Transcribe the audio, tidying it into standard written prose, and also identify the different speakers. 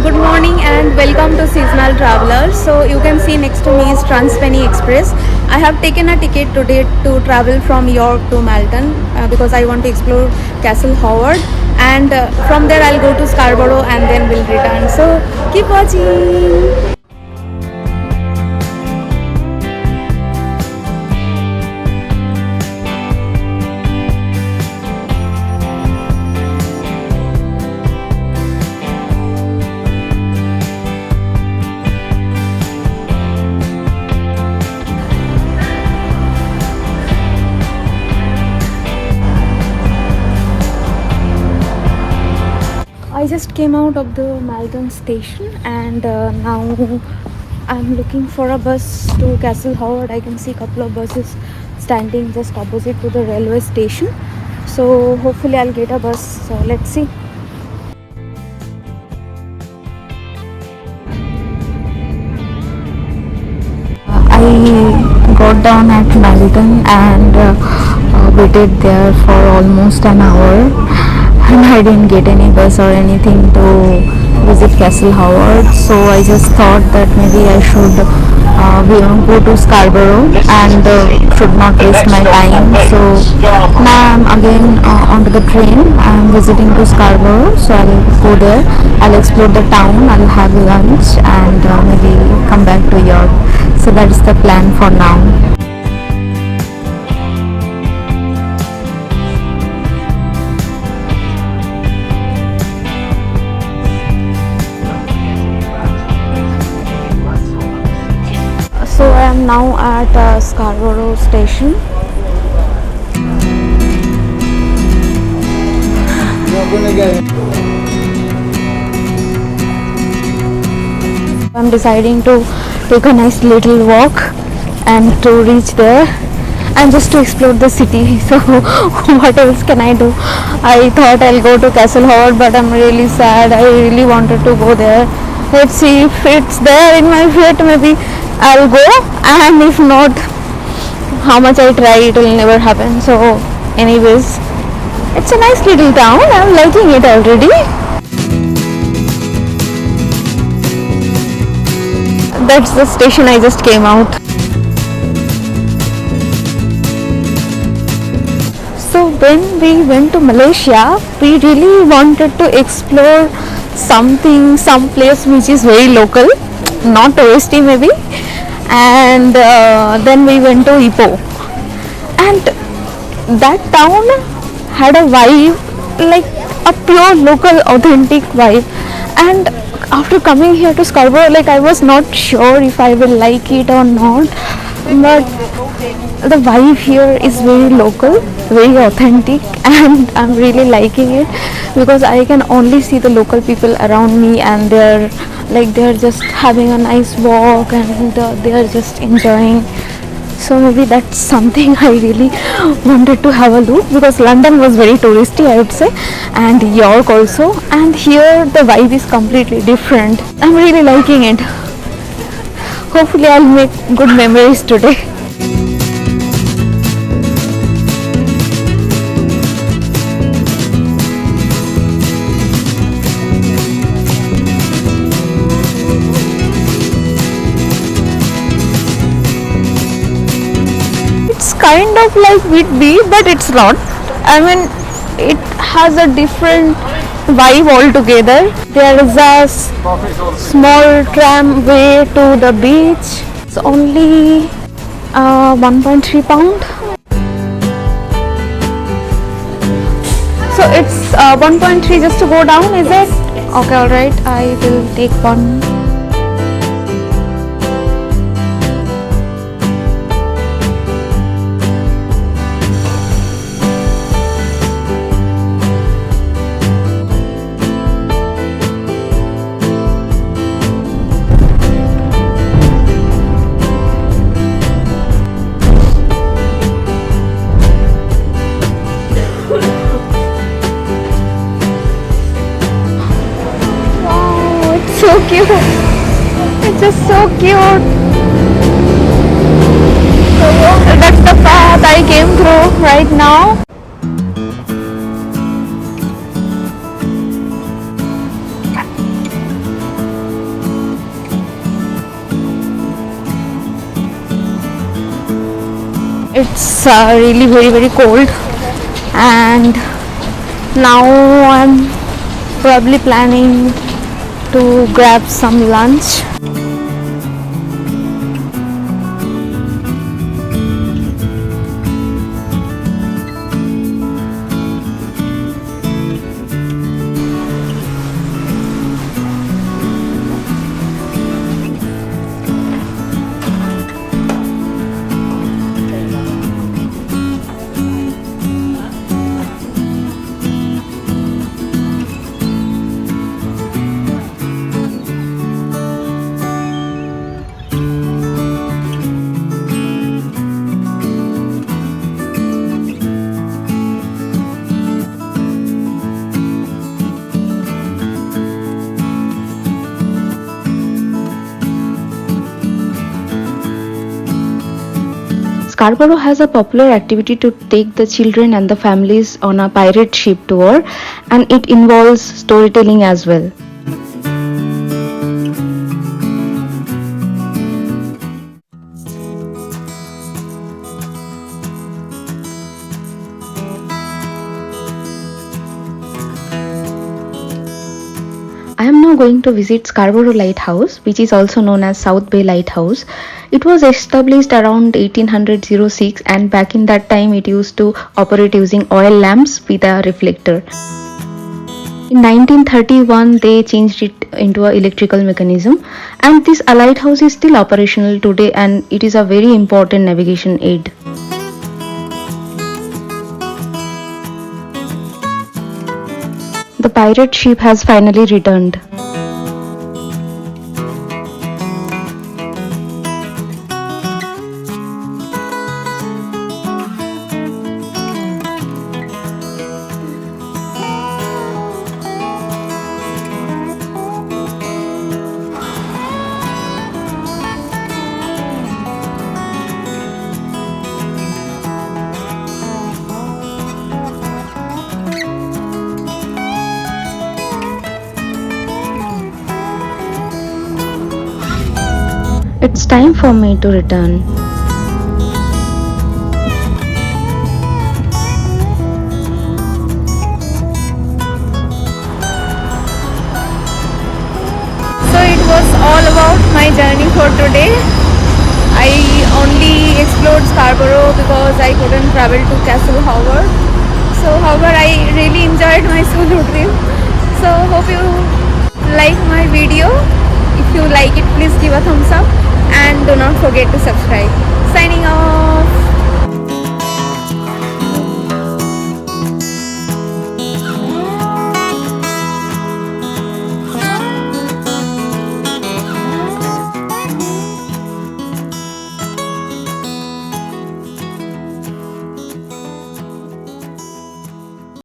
Speaker 1: good morning and welcome to Seasonal Traveler. So you can see next to me is Transpenny Express. I have taken a ticket today to travel from York to Malton because I want to explore Castle Howard, and from there I'll go to Scarborough and then we'll return. So keep watching. I just came out of the Malton station and now I'm looking for a bus to Castle Howard. I can see a couple of buses standing just opposite to the railway station. So hopefully I'll get a bus. So let's see. I got down at Malton and waited there for almost an hour, and I didn't get any bus or anything to visit Castle Howard. So I just thought that maybe I should go to Scarborough and should not waste my time. So now I'm again onto the train. I'm visiting to Scarborough, so I'll go there. I'll explore the town. I'll have lunch and maybe come back to York. So that is the plan for now. So I am now at Scarborough station. I'm deciding to take a nice little walk and to reach there and just to explore the city. So what else can I do? I thought I'll go to Castle Howard, but I'm really sad. I really wanted to go there. Let's see if it's there in my fate. Maybe I'll go, and if not, how much I try, it will never happen. So anyways, it's a nice little town. I'm liking it already. That's the station I just came out. So when we went to Malaysia, we really wanted to explore some place which is very local, not touristy maybe, and then we went to Ipoh, and that town had a vibe, like a pure local authentic vibe. And after coming here to Scarborough, like I was not sure if I will like it or not, but the vibe here is very local, very authentic, and I'm really liking it because I can only see the local people around me, and they're just having a nice walk and they're just enjoying. So maybe that's something I really wanted to have a look, because London was very touristy, I would say, and York also, and here the vibe is completely different. I'm really liking it. Hopefully I'll make good memories today. Kind of like Whitby, but it's not. I mean, it has a different vibe altogether. There is a small tramway to the beach. It's only 1.3 pound. So it's 1.3 just to go down, is it? Okay, alright, I will take one. So cute. It's just so cute. That's the path I came through right now. It's really very cold, and now I'm probably planning to grab some lunch. Scarborough has a popular activity to take the children and the families on a pirate ship tour, and it involves storytelling as well. I am now going to visit Scarborough Lighthouse, which is also known as South Bay Lighthouse. It was established around 1806, and back in that time it used to operate using oil lamps with a reflector. In 1931 they changed it into an electrical mechanism, and this lighthouse is still operational today, and it is a very important navigation aid. The pirate ship has finally returned. It's time for me to return. So it was all about my journey for today. I only explored Scarborough because I couldn't travel to Castle Howard. So however, I really enjoyed my solo trip. So hope you like my video. If you like it, please give a thumbs up and do not forget to subscribe. Signing off.